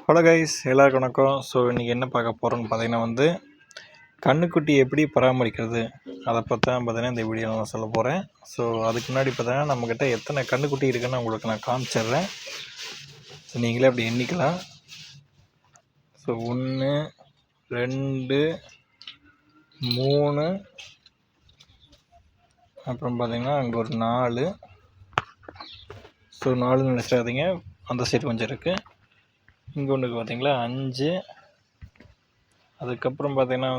Hello guys, எல்லாருக்கும் வணக்கம். So இன்றைக்கி என்ன பார்க்க போகிறோன்னு பார்த்தீங்கன்னா கன்றுக்குட்டி எப்படி பராமரிக்கிறது அதை பற்றி தான் பார்த்தீங்கன்னா இந்த வீடியோவில் நான் சொல்ல போகிறேன். ஸோ அதுக்கு முன்னாடி பார்த்தீங்கன்னா நம்மக்கிட்ட எத்தனை கன்றுக்குட்டி இருக்குன்னு உங்களுக்கு நான் காமிச்சிடுறேன். ஸோ நீங்களே அப்படி எண்ணிக்கலாம். ஸோ 1 2 3, அப்புறம் பார்த்தீங்கன்னா அங்கே ஒரு 4. ஸோ 4 நினச்சிடாதீங்க, அந்த சைடு கொஞ்சம் இருக்குது. இங்கே ஒன்றுக்கு பார்த்தீங்களா 5. அதுக்கப்புறம் பார்த்தீங்கன்னா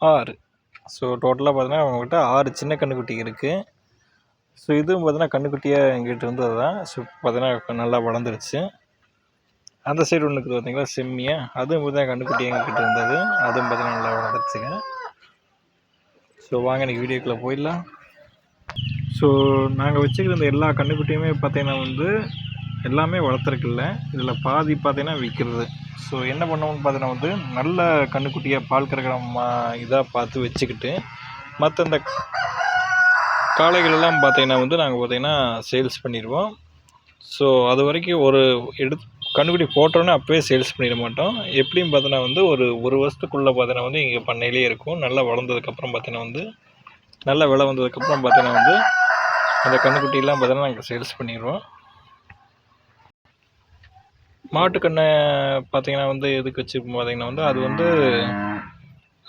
6. ஸோ டோட்டலாக பார்த்தீங்கன்னா அவங்ககிட்ட 6 சின்ன கன்றுக்குட்டி இருக்குது. ஸோ இதுவும் பார்த்தீங்கன்னா கன்றுக்குட்டியாக எங்கிட்ட இருந்தது தான். ஸோ பார்த்தீங்கன்னா நல்லா வளர்ந்துருச்சு. அந்த சைடு ஒன்றுக்கு பார்த்தீங்களா செம்மியா, அதுவும் பார்த்தீங்கன்னா கன்றுக்குட்டி எங்ககிட்ட இருந்தது. அதுவும் பார்த்தீங்கன்னா நல்லா வளர்ந்துருச்சுங்க. ஸோ வாங்க இன்றைக்கி வீடியோக்குள்ளே போயிடலாம். ஸோ நாங்கள் வச்சுக்கிற இந்த எல்லா கன்றுக்குட்டியுமே பார்த்தீங்கன்னா எல்லாமே வளர்த்துறக்கில்ல, இதில் பாதி பார்த்தீங்கன்னா விற்கிறது. ஸோ என்ன பண்ணுவோம்னு பார்த்தீங்கன்னா நல்ல கன்றுக்குட்டியாக பால் கறக்கிற இதாக பார்த்து வச்சுக்கிட்டு, மற்ற இந்த காளைகளெல்லாம் பார்த்தீங்கன்னா நாங்கள் பார்த்தீங்கன்னா சேல்ஸ் பண்ணிடுவோம். ஸோ அது வரைக்கும் ஒரு கன்றுக்குட்டி போட்டோன்னே அப்போயே சேல்ஸ் பண்ணிட மாட்டோம். எப்படியும் பார்த்தீங்கன்னா ஒரு வருஷத்துக்குள்ளே பார்த்தீங்கன்னா இங்கே பண்ணையிலே இருக்கும். நல்லா வளர்ந்ததுக்கப்புறம் பார்த்தீங்கன்னா நல்ல விலை வந்ததுக்கப்புறம் பார்த்தீங்கன்னா அந்த கன்றுக்குட்டிலாம் பார்த்தீங்கன்னா நாங்கள் சேல்ஸ் பண்ணிடுவோம். மாட்டுக்கண்ணை பார்த்தீங்கன்னா எதுக்கு வச்சுருப்போம் பார்த்தீங்கன்னா அது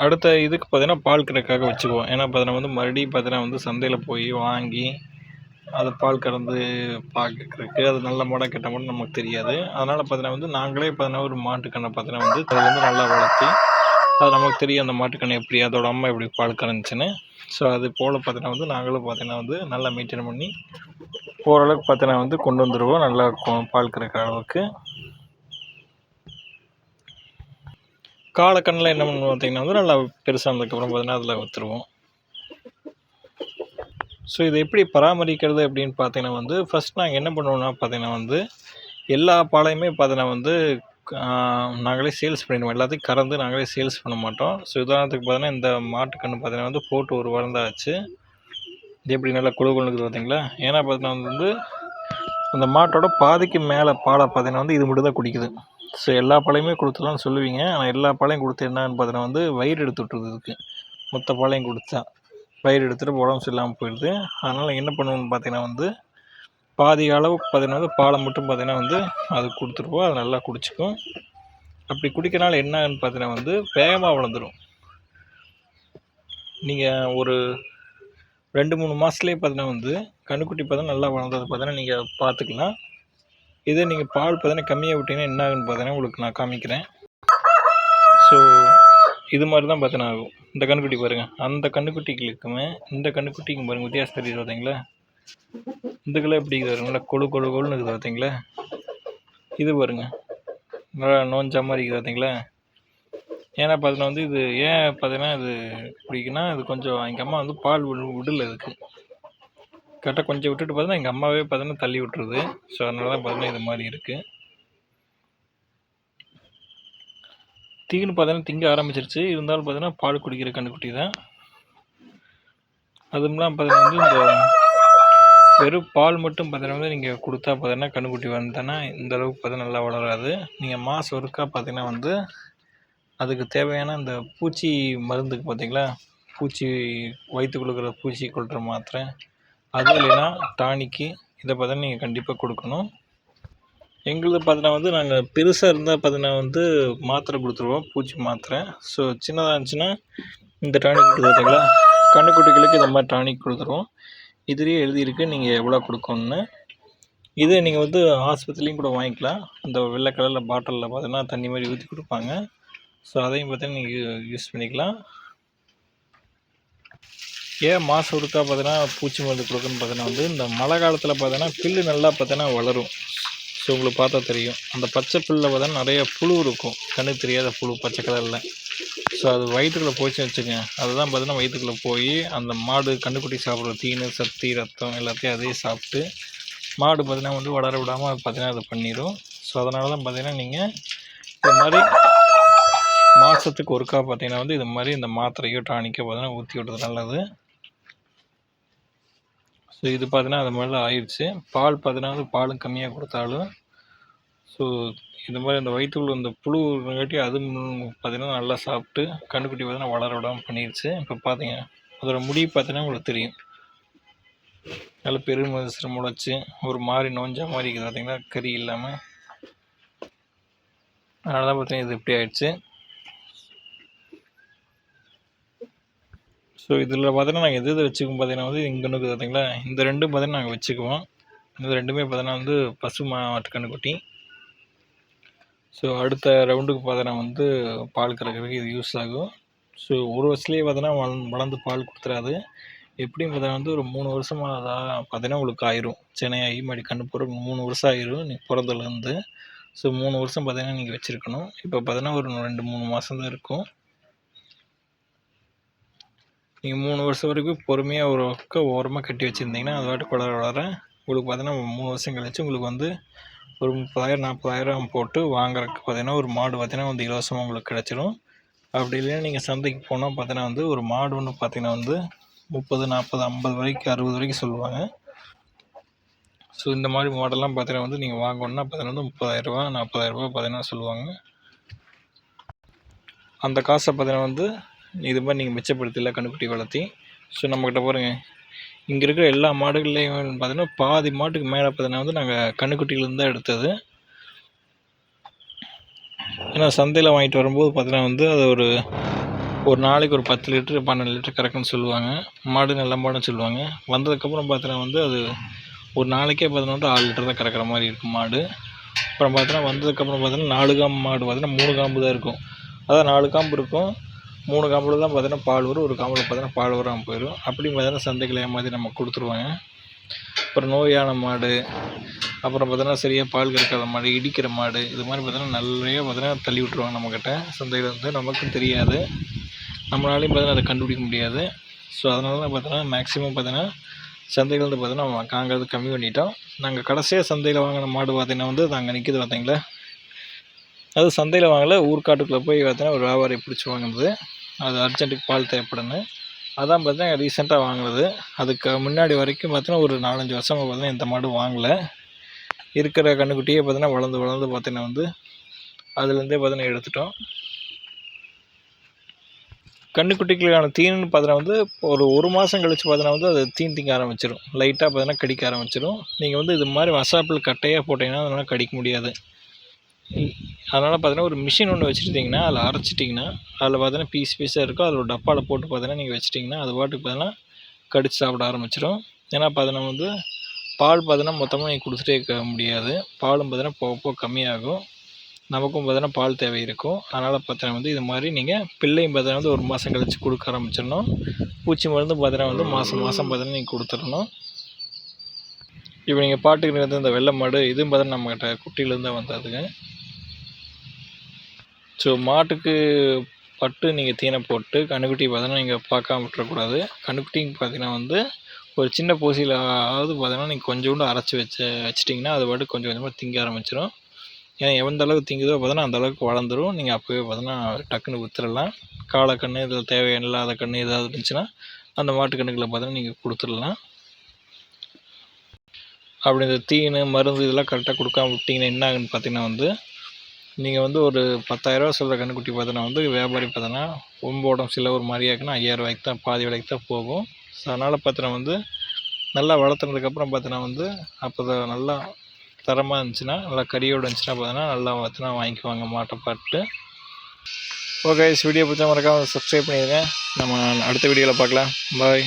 அடுத்த இதுக்கு பார்த்தீங்கன்னா பால் கறக்காக வச்சுக்குவோம். ஏன்னா பார்த்தீங்கன்னா மறுபடியும் பார்த்தீங்கன்னா சந்தையில் போய் வாங்கி அதை பால் கறந்து பார்க்கறதுக்கு அது நல்ல மாடாக கெட்ட மாடம் நமக்கு தெரியாது. அதனால் பார்த்தீங்கன்னா நாங்களே பார்த்தீங்கன்னா ஒரு மாட்டுக்கண்ணை பார்த்தீங்கன்னா அது நல்லா வளர்த்தி அது நமக்கு தெரியும் அந்த மாட்டுக்கண்ணை எப்படி, அதோட அம்மா எப்படி பால் கறந்துச்சுன்னு. ஸோ அது போல் பார்த்தீங்கன்னா நாங்களும் பார்த்தீங்கன்னா நல்லா மெயின்டைன் பண்ணி ஓரளவுக்கு பார்த்தீங்கன்னா கொண்டு வந்துடுவோம் நல்லா பால் கறக்கிற அளவுக்கு. காளைக்கண்ணில் என்ன பண்ணுவோம் பார்த்தீங்கன்னா நல்லா பெருசாக இருந்ததுக்கப்புறம் பார்த்தீங்கன்னா அதில் விற்றுருவோம். ஸோ இதை எப்படி பராமரிக்கிறது அப்படின்னு பார்த்தீங்கன்னா ஃபஸ்ட் நாங்கள் என்ன பண்ணுவோம்னா பார்த்தீங்கன்னா எல்லா பாலையுமே பார்த்தீங்கன்னா நாங்களே சேல்ஸ் பண்ணிடுவோம். எல்லாத்தையும் கறந்து நாங்களே சேல்ஸ் பண்ண மாட்டோம். ஸோ உதாரணத்துக்கு பார்த்தீங்கன்னா இந்த மாட்டுக்கன்று பார்த்தீங்கன்னா போட்டு ஒரு வாரம் தான் ஆச்சு. இது எப்படி நல்லா குழுக்குழுக்குது பார்த்தீங்களா. ஏன்னா பார்த்தீங்கன்னா அந்த மாட்டோட பாதிக்கு மேலே பாலை பார்த்தீங்கன்னா இது மட்டும் தான் குடிக்குது. ஸோ எல்லா பாலையுமே கொடுத்துலாம்னு சொல்லுவீங்க, ஆனால் எல்லா பாலையும் கொடுத்து என்னன்னு பார்த்தீங்கன்னா வயிறு எடுத்து விட்டுருது. இதுக்கு மொத்த பாலையும் கொடுத்தா வயிறு எடுத்துகிட்டு உடம்பு சரியில்லாமல் போயிடுது. அதனால் என்ன பண்ணுவோம்னு பார்த்தீங்கன்னா பாதி அளவுக்கு பார்த்தீங்கன்னா பாலை மட்டும் பார்த்தீங்கன்னா அது கொடுத்துருவோம். அது நல்லா குடிச்சிக்கும். அப்படி குடிக்கிறனால என்னன்னு பார்த்தீங்கன்னா வேகமாக வளர்ந்துடும். நீங்கள் ஒரு 2-3 மாதத்துலேயே பார்த்தீங்கன்னா கன்றுக்குட்டி பார்த்தீங்கன்னா நல்லா வளர்ந்தது பார்த்தீங்கன்னா நீங்கள் பார்த்துக்கலாம். இதே நீங்கள் பால் பார்த்தீங்கன்னா கம்மியாக விட்டீங்கன்னா என்ன ஆகுன்னு பார்த்தீங்கன்னா உங்களுக்கு நான் காமிக்கிறேன். ஸோ இது மாதிரி தான் பார்த்தீங்கன்னா ஆகும். இந்த கன்றுக்குட்டி பாருங்கள், அந்த கன்றுக்குட்டிகளுக்குமே இந்த கன்றுக்குட்டிக்கு பாருங்கள் வித்தியாசம் தெரியுது பார்த்தீங்களா. இதுக்கெல்லாம் எப்படி இருக்குது நல்லா கொழுன்னு இருக்குது பார்த்தீங்களா. இது பாருங்கள் நல்லா நோஞ்சா மாதிரி இருக்குது பார்த்தீங்களா. ஏன்னா பார்த்தீங்கன்னா இது ஏன் பார்த்தீங்கன்னா இது பிடிக்குன்னா இது கொஞ்சம் எங்கள் அம்மா பால் விடல இதுக்கு கரெக்டாக கொஞ்சம் விட்டுட்டு பார்த்தீங்கன்னா எங்கள் அம்மாவே பார்த்தீங்கன்னா தள்ளி விட்டுருது. ஸோ அதனால தான் பார்த்தீங்கன்னா இது மாதிரி இருக்குது. தீனு பார்த்தீங்கன்னா திங்க ஆரம்பிச்சிருச்சு. இருந்தாலும் பார்த்தீங்கன்னா பால் குடிக்கிற கன்றுக்குட்டி தான். அதுவும் இல்லாமல் பார்த்தீங்கன்னா இந்த வெறும் பால் மட்டும் பார்த்தீங்கன்னா நீங்கள் கொடுத்தா பார்த்தீங்கன்னா கன்றுக்குட்டி வந்தோன்னா இந்த அளவுக்கு பார்த்தீங்கன்னா நல்லா வளராது. நீங்கள் மாதம் ஒருக்கா பார்த்தீங்கன்னா அதுக்கு தேவையான இந்த பூச்சி மருந்துக்கு பார்த்தீங்களா, பூச்சி வயிற்றுக்குள்ள பூச்சி கொள்கிற மாத்திரை, அது இல்லைன்னா டானிக்கு, இதை பார்த்தீங்கன்னா நீங்கள் கண்டிப்பாக கொடுக்கணும். எங்களுக்கு பார்த்தீங்கன்னா நாங்கள் பெருசாக இருந்தால் பார்த்தீங்கன்னா மாத்திரை கொடுத்துருவோம், பூச்சி மாத்திரை. ஸோ சின்னதாக இருந்துச்சுன்னா இந்த டானிக் கொடுத்து பார்த்தீங்களா, கன்றுக்குட்டிகளுக்கு இந்த மாதிரி டானிக் கொடுத்துருவோம். இதுலேயே எழுதியிருக்கு நீங்கள் எவ்வளோ கொடுக்கணுன்னு. இதே நீங்கள் ஆஸ்பத்திரிலையும் கூட வாங்கிக்கலாம். இந்த வெள்ளை கலரில் பாட்டிலில் பார்த்தீங்கன்னா தண்ணி மாதிரி ஊற்றி கொடுப்பாங்க. ஸோ அதையும் பார்த்தீங்கன்னா நீங்கள் யூஸ் பண்ணிக்கலாம். ஏன் மாதம் ஒருக்கா பார்த்தீங்கன்னா பூச்சி மருந்து கொடுக்குன்னு பார்த்தீங்கன்னா இந்த மழை காலத்தில் பார்த்தீங்கன்னா புல்லு நல்லா பார்த்தீங்கன்னா வளரும். ஸோ உங்களுக்கு பார்த்தா தெரியும், அந்த பச்சை புல்லில் பார்த்தீங்கன்னா நிறைய புழு இருக்கும், கண்ணுக்கு தெரியாத புழு பச்சை கலரில். ஸோ அது வயிற்றுக்குள்ளே போச்சுன்னு வச்சுக்கோங்க, அதுதான் பார்த்தீங்கன்னா வயிற்றுக்குள்ளே போய் அந்த மாடு கன்றுக்குட்டி சாப்பிட்ற தீனு சக்தி ரத்தம் எல்லாத்தையும் அதே சாப்பிட்டு மாடு பார்த்தீங்கன்னா வளர விடாமல் பார்த்தீங்கன்னா அதை பண்ணிடும். ஸோ அதனால தான் பார்த்தீங்கன்னா நீங்கள் இது மாதிரி மாதத்துக்கு ஒருக்கா பார்த்தீங்கன்னா இது மாதிரி இந்த மாத்திரையோ டானிக்கோ பார்த்தீங்கன்னா ஊற்றி விடுறது நல்லது. ஸோ இது பார்த்தீங்கன்னா அது மாதிரிலாம் ஆயிடுச்சு. பால் பார்த்தீங்கன்னா பாலும் கம்மியாக கொடுத்தாலும் ஸோ இந்த மாதிரி அந்த வயிற்றுக்குள்ள இந்த புழு இருந்தங்காட்டி அது பார்த்தீங்கன்னா நல்லா சாப்பிட்டு கன்றுக்குட்டி பார்த்தீங்கன்னா வளர விடாமல் பண்ணிடுச்சு. இப்போ பார்த்தீங்க அதோட முடி பார்த்தீங்கன்னா உங்களுக்கு தெரியும், நல்ல பெருமதிசிறு முளைச்சி ஒரு மாதிரி நோஞ்சா மாதிரி இருக்குது பார்த்தீங்கன்னா, கறி இல்லாமல். அதனால தான் பார்த்தீங்கன்னா இது இப்படி ஆயிடுச்சு. ஸோ இதில் பார்த்தீங்கன்னா நாங்கள் எது வச்சுக்கோம் பார்த்தீங்கன்னா வந்து இங்கே இருக்குது பார்த்தீங்களா, இந்த ரெண்டும் பார்த்தீங்கன்னா நாங்கள் வச்சுக்குவோம். இந்த ரெண்டுமே பார்த்தீங்கன்னா வந்து பசு மாட்டு கன்றுக்குட்டி. ஸோ அடுத்த ரவுண்டுக்கு பார்த்தீங்கன்னா வந்து பால் கறக்கிறதுக்கு இது யூஸ் ஆகும். ஸோ ஒரு வருஷத்துலேயே பார்த்தீங்கன்னா வளர்ந்து பால் கொடுத்துறாது. எப்படியும் பார்த்தீங்கன்னா வந்து ஒரு 3 வருஷமாக பார்த்தீங்கன்னா உங்களுக்கு ஆயிரும். சென்னையாகி மறுபடி கன்று போகிற 3 வருஷம் ஆயிரும் நீங்கள் பிறந்ததுலேருந்து. ஸோ 3 வருஷம் பார்த்தீங்கன்னா நீங்கள் வச்சுருக்கணும். இப்போ பார்த்தீங்கன்னா ஒரு 2-3 மாதம் தான் இருக்கும். நீங்கள் 3 வருஷம் வரைக்கும் பொறுமையாக ஒரு பக்கம் ஓரமாக கட்டி வச்சுருந்தீங்கன்னா அது பாட்டுக்கு வளர வளர உங்களுக்கு பார்த்தீங்கன்னா 3 வருஷம் கழிச்சு உங்களுக்கு வந்து ஒரு 30,000-40,000 போட்டு வாங்குறதுக்கு பார்த்தீங்கன்னா ஒரு மாடு பார்த்தீங்கன்னா வந்து இலவசமாக உங்களுக்கு கிடச்சிரும். அப்படி இல்லைன்னா நீங்கள் சந்தைக்கு போனால் பார்த்தீங்கன்னா வந்து ஒரு மாடு ஒன்று பார்த்தீங்கன்னா வந்து 30, 40, 50 வரைக்கும் 60 வரைக்கும் சொல்லுவாங்க. ஸோ இந்த மாதிரி மாடெல்லாம் பார்த்தீங்கன்னா வந்து நீங்கள் வாங்கணுன்னா பார்த்தீங்கன்னா வந்து 30,000 ரூபா 40,000 பார்த்தீங்கன்னா சொல்லுவாங்க. அந்த காசை பார்த்தீங்கன்னா வந்து இது மாதிரி நீங்கள் மிச்சப்படுத்தல கன்றுக்குட்டி வளர்த்தி. ஸோ நம்மக்கிட்ட பாருங்கள், இங்கே இருக்கிற எல்லா மாடுகள்லேயும் பார்த்தீங்கன்னா பாதி மாட்டுக்கு மேலே பார்த்தீங்கன்னா வந்து நாங்கள் கன்றுக்குட்டியிலேருந்து தான் எடுத்தது. ஏன்னா சந்தையில் வாங்கிட்டு வரும்போது பார்த்தீங்கன்னா வந்து அது ஒரு நாளைக்கு ஒரு 10 லிட்டரு 12 லிட்டர் கறக்குன்னு சொல்லுவாங்க. மாடு நல்ல மாடுன்னு சொல்லுவாங்க. வந்ததுக்கப்புறம் பார்த்தீங்கன்னா வந்து அது ஒரு நாளைக்கே பார்த்தீங்கன்னா வந்து 6 லிட்டர் தான் கறக்கிற மாதிரி இருக்கும் மாடு. அப்புறம் பார்த்தீங்கன்னா வந்ததுக்கப்புறம் பார்த்தீங்கன்னா 4 காம்பு மாடு பார்த்தீங்கன்னா 3 காம்பு தான் இருக்கும். அதான் 4 காம்பு இருக்கும், 3 காம்பில் தான் பார்த்தீங்கன்னா பால் வரும், ஒரு காம்பில் பார்த்தீங்கன்னா பால் வராமல் போயிடும். அப்படி பார்த்தீங்கன்னா சந்தைகளை ஏமாற்றி நம்ம கொடுத்துருவாங்க. அப்புறம் நோயான மாடு, அப்புறம் பார்த்தீங்கன்னா சரியாக பால் கறக்காத மாடு, இடிக்கிற மாடு, இது மாதிரி பார்த்தீங்கன்னா நிறைய பார்த்தீங்கன்னா தள்ளி விட்ருவாங்க நம்மக்கிட்ட. சந்தையில் வந்து நமக்கும் தெரியாது, நம்மளாலையும் பார்த்தீங்கன்னா அதை கண்டுபிடிக்க முடியாது. ஸோ அதனால தான் பார்த்தீங்கன்னா மேக்ஸிமம் பார்த்தீங்கன்னா சந்தையில் வந்து பார்த்தீங்கன்னா வாங்குறது கம்மி பண்ணிட்டோம். நாங்கள் கடைசியாக சந்தையில் வாங்கின மாடு பார்த்தீங்கன்னா வந்து அங்கே நிற்கிது பார்த்தீங்களா, அது சந்தையில் வாங்கலை, ஊர்காட்டுக்குள்ளே போய் பார்த்தீங்கன்னா ஒரு வியாபாரி பிடிச்சி வாங்கினது. அது அர்ஜென்ட்டுக்கு பால் தேவைப்படுன்னு அதான் பார்த்தீங்கன்னா ரீசெண்டாக வாங்கினது. அதுக்கு முன்னாடி வரைக்கும் பார்த்தீங்கன்னா ஒரு 4-5 வருஷமாக பார்த்தீங்கன்னா இந்த மாடு வாங்கலை. இருக்கிற கன்றுக்குட்டியே பார்த்தீங்கன்னா வளர்ந்து பார்த்தீங்கன்னா வந்து அதுலேருந்தே பார்த்தீங்கன்னா எடுத்துட்டோம். கன்றுக்குட்டிகளுக்கான தீனுன்னு பார்த்தீங்கன்னா வந்து ஒரு மாதம் கழித்து பார்த்தீங்கன்னா வந்து அது தீன் திங்க ஆரம்பிச்சிடும். லைட்டாக பார்த்தீங்கன்னா கடிக்க ஆரம்பிச்சிடும். நீங்கள் வந்து இது மாதிரி வசாப்பில் கட்டையாக போட்டிங்கன்னா அதனால் கடிக்க முடியாது. அதனால் பார்த்தீங்கன்னா ஒரு மிஷின் ஒன்று வச்சுருந்தீங்கன்னா அதில் அரைச்சிட்டிங்கன்னா அதில் பார்த்தீங்கன்னா பீஸாக இருக்கும். அதில் ஒரு டப்பாவில் போட்டு பார்த்தீங்கன்னா நீங்கள் வச்சிட்டிங்கன்னா அது பாட்டுக்கு பார்த்தீங்கன்னா கடிச்சு சாப்பிட ஆரம்பிச்சிடும். ஏன்னா பார்த்தீங்கன்னா வந்து பால் பார்த்தீங்கன்னா மொத்தமாக நீங்கள் கொடுத்துட்டே இருக்க முடியாது. பாலும் பார்த்தீங்கன்னா போக போக கம்மியாகும். நமக்கும் பார்த்தீங்கன்னா பால் தேவை இருக்கும். அதனால் பார்த்தீங்கன்னா வந்து இது மாதிரி நீங்கள் பிள்ளையும் பார்த்தீங்கன்னா வந்து ஒரு மாதம் கழித்து கொடுக்க ஆரம்பிச்சிடணும். பூச்சி மருந்து பார்த்தீங்கன்னா வந்து மாதம் பார்த்தீங்கன்னா நீங்கள் கொடுத்துடணும். இப்போ நீங்கள் பாட்டுக்கு இந்த வெள்ளை மாடு இதுவும் பார்த்தீங்கன்னா நம்மகிட்ட குட்டியிலேருந்து தான் வந்ததுங்க. ஸோ மாட்டுக்கு பட்டு நீங்கள் தீனை போட்டு கன்றுக்குட்டி பார்த்தீங்கன்னா நீங்கள் பார்க்காம விட்டுறக்கூடாது. கன்றுக்குட்டிங்க பார்த்தீங்கன்னா வந்து ஒரு சின்ன பூசியிலாவது பார்த்தீங்கன்னா நீங்கள் கொஞ்சோண்டு அரைச்சி வச்சிட்டிங்கன்னா அது பாட்டு கொஞ்சம் கொஞ்சமாக திங்க ஆரம்பிச்சிடும். ஏன்னா எந்த அளவுக்கு திங்குதோ பார்த்தீங்கன்னா அந்த அளவுக்கு வளர்ந்துடும். நீங்கள் அப்போவே பார்த்தீங்கன்னா டக்குன்னு விற்றுடலாம். காளைக்கன்று இதில் தேவையில்லாத கன்று ஏதாவது இருந்துச்சுன்னா அந்த மாட்டு கன்றுகளை பார்த்தீங்கன்னா நீங்கள் கொடுத்துடலாம். அப்படி இந்த தீனு மருந்து இதெல்லாம் கரெக்டாக கொடுக்காம விட்டிங்கன்னா என்ன ஆகுன்னு பார்த்தீங்கன்னா வந்து நீங்கள் வந்து ஒரு 10,000 ரூபா சொல்கிற கன்றுக்குட்டி பார்த்தீங்கன்னா வந்து வியாபாரி பார்த்தோன்னா ரொம்ப உடம்பு சில ஒரு மாதிரியா இருக்குன்னா 5,000 ரூபாய்க்கு தான் பாதி விலைக்கு தான் போகும். ஸோ அதனால் பார்த்தீங்கன்னா வந்து நல்லா வளர்த்துனதுக்கப்புறம் பார்த்தீங்கன்னா வந்து அப்போ நல்லா தரமாக இருந்துச்சுன்னா நல்லா கறியோடு இருந்துச்சுன்னா பார்த்தீங்கன்னா நல்லா பார்த்தீங்கன்னா வாங்கிக்குவாங்க மாட்டை பார்த்து. ஓகே, வீடியோ பிடிச்சா மறக்காம சப்ஸ்கிரைப் பண்ணிடுங்க. நம்ம அடுத்த வீடியோவில் பார்க்கலாம். பாய்.